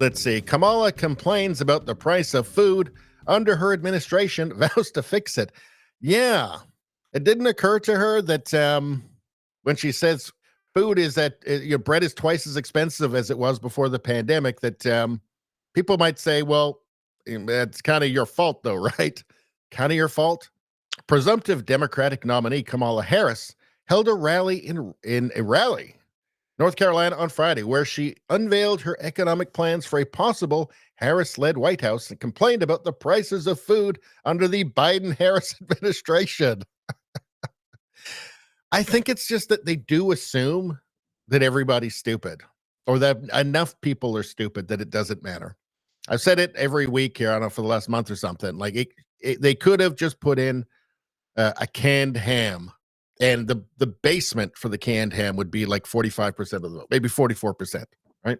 Let's see. Kamala complains about the price of food under her administration, vows to fix it. Yeah, it didn't occur to her that when she says food is that your bread is twice as expensive as it was before the pandemic, that people might say, well, it's kind of your fault, though, right? Kind of your fault. Presumptive Democratic nominee Kamala Harris held a rally in a rally North Carolina on Friday, where she unveiled her economic plans for a possible Harris-led White House and complained about the prices of food under the Biden-Harris administration. I think it's just that they do assume that everybody's stupid, or that enough people are stupid that it doesn't matter. I've said it every week here, I don't know, for the last month or something. Like they could have just put in a canned ham, and the basement for the canned ham would be like 45% of the vote, maybe 44%, right?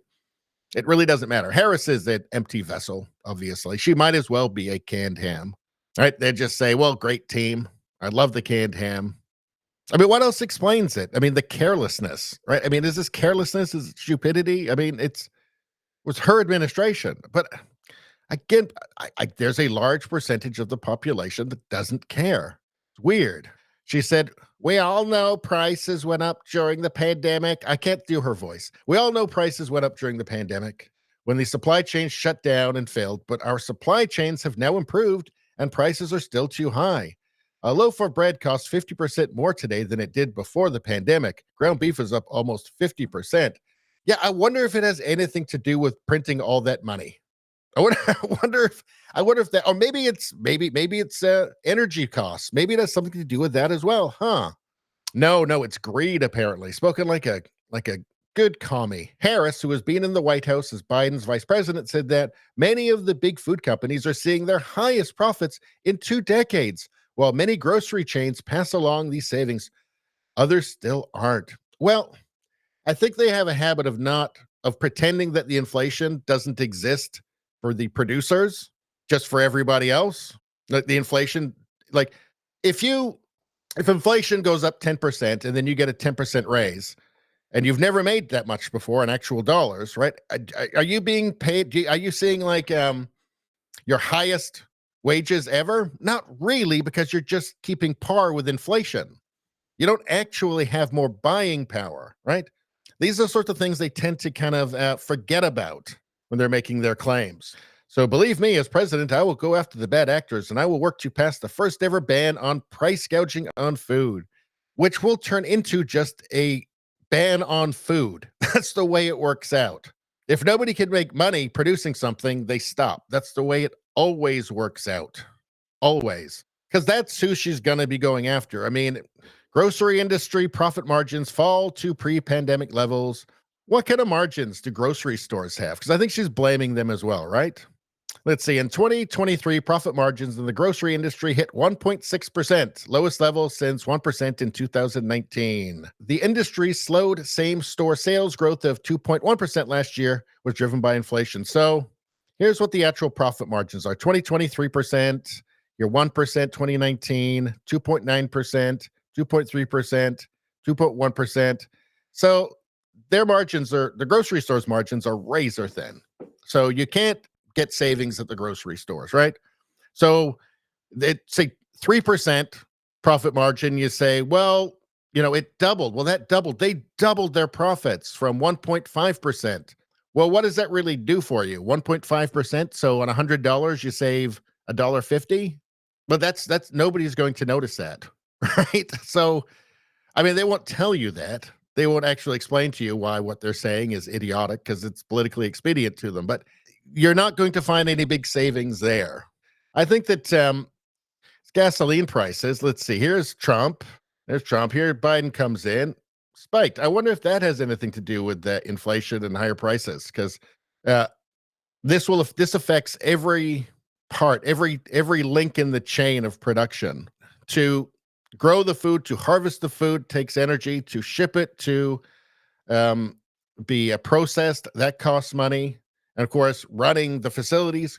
It really doesn't matter. Harris is an empty vessel, obviously. She might as well be a canned ham, right? They just say, well, great team. I love the canned ham. I mean, what else explains it? I mean, the carelessness, right? I mean, is this carelessness? Is it stupidity? I mean, it was her administration. But again, there's a large percentage of the population that doesn't care. It's weird. She said, we all know prices went up during the pandemic. I can't do her voice. We all know prices went up during the pandemic when the supply chain shut down and failed, but our supply chains have now improved and prices are still too high. A loaf of bread costs 50% more today than it did before the pandemic. Ground beef is up almost 50%. Yeah, I wonder if it has anything to do with printing all that money. I wonder if that, or maybe it's energy costs. Maybe it has something to do with that as well, huh? No, it's greed apparently. Spoken like a good commie. Harris, who has been in the White House as Biden's vice president, said that many of the big food companies are seeing their highest profits in 2 decades, while many grocery chains pass along these savings. Others still aren't. Well, I think they have a habit of pretending that the inflation doesn't exist for the producers, just for everybody else. Like the inflation, like if inflation goes up 10% and then you get a 10% raise, and you've never made that much before in actual dollars, right? Are you being paid? Are you seeing like your highest wages ever? Not really, because you're just keeping par with inflation. You don't actually have more buying power, right? These are the sorts of things they tend to kind of forget about when they're making their claims. So believe me, as president, I will go after the bad actors and I will work to pass the first ever ban on price gouging on food, which will turn into just a ban on food. That's the way it works out. If nobody can make money producing something, they stop. That's the way it always works out. Always. Because that's who she's going to be going after. I mean, grocery industry profit margins fall to pre-pandemic levels. What kind of margins do grocery stores have? Because I think she's blaming them as well, right? Let's see. In 2023, profit margins in the grocery industry hit 1.6%, lowest level since 1% in 2019. The industry slowed same-store sales growth of 2.1% last year, was driven by inflation. So here's what the actual profit margins are. 2023%, your 1%, 2019, 2.9%, 2.3%, 2.1%. So their margins are, the grocery store's margins are razor thin. So you can't get savings at the grocery stores, right? So it's a 3% profit margin. You say, well, it doubled. Well, that doubled. They doubled their profits from 1.5%. Well, what does that really do for you? 1.5%. So on $100, you save $1.50. But that's nobody's going to notice that, right? So, I mean, they won't tell you that. They won't actually explain to you why what they're saying is idiotic because it's politically expedient to them. But you're not going to find any big savings there. I think that gasoline prices, let's see, here's Trump. There's Trump. Here Biden comes in, spiked. I wonder if that has anything to do with the inflation and higher prices, because this affects every part, every link in the chain of production. To grow the food, to harvest the food takes energy. To ship it, to be processed, that costs money. And of course, running the facilities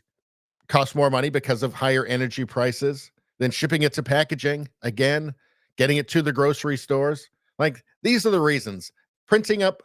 costs more money because of higher energy prices. Then shipping it to packaging, again, getting it to the grocery stores. Like, these are the reasons. Printing up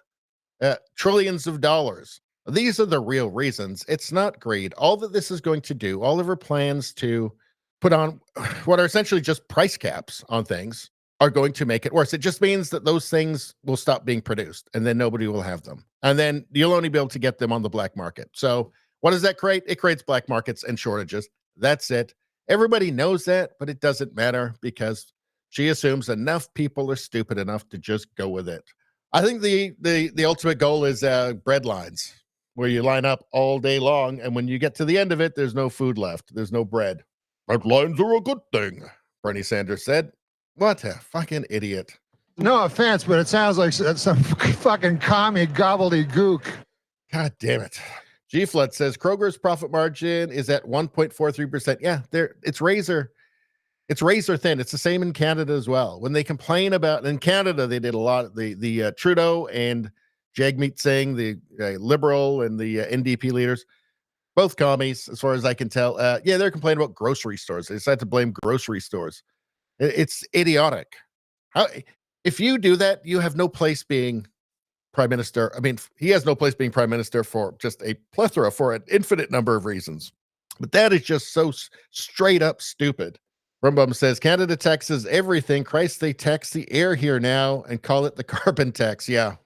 trillions of dollars These are the real reasons. It's not greed. All that this is going to do, all of her plans to put on what are essentially just price caps on things are going to make it worse. It just means that those things will stop being produced and then nobody will have them. And then you'll only be able to get them on the black market. So what does that create? It creates black markets and shortages. That's it. Everybody knows that, but it doesn't matter because she assumes enough people are stupid enough to just go with it. I think the ultimate goal is bread lines where you line up all day long, and when you get to the end of it, there's no food left. There's no bread. Bread lines are a good thing, Bernie Sanders said. What a fucking idiot. No offense, but it sounds like some fucking commie gobbledygook. God damn it. G-Flood says Kroger's profit margin is at 1.43%. Yeah, it's razor thin. It's the same in Canada as well. When they complain about, in Canada, they did a lot. The Trudeau and Jagmeet Singh, the Liberal and the NDP leaders, both commies, as far as I can tell. They're complaining about grocery stores. They decided to blame grocery stores. It's idiotic. If you do that, you have no place being prime minister. I mean, he has no place being prime minister for just a plethora, for an infinite number of reasons. But that is just so straight up stupid. Rumbum says, Canada taxes everything. Christ, they tax the air here now and call it the carbon tax. Yeah.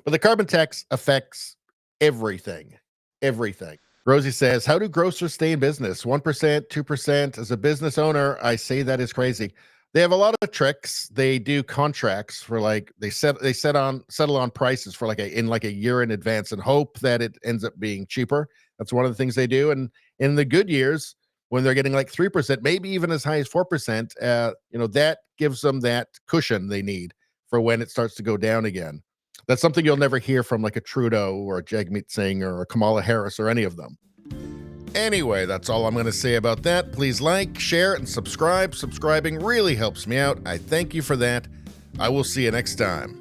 But the carbon tax affects everything. Everything. Rosie says, how do grocers stay in business? 1%, 2%. As a business owner, I say that is crazy. They have a lot of tricks. They do contracts for they settle on prices for a year in advance and hope that it ends up being cheaper. That's one of the things they do. And in the good years, when they're getting 3%, maybe even as high as 4%, that gives them that cushion they need for when it starts to go down again. That's something you'll never hear from a Trudeau or a Jagmeet Singh or a Kamala Harris or any of them. Anyway, that's all I'm going to say about that. Please like, share, and subscribe. Subscribing really helps me out. I thank you for that. I will see you next time.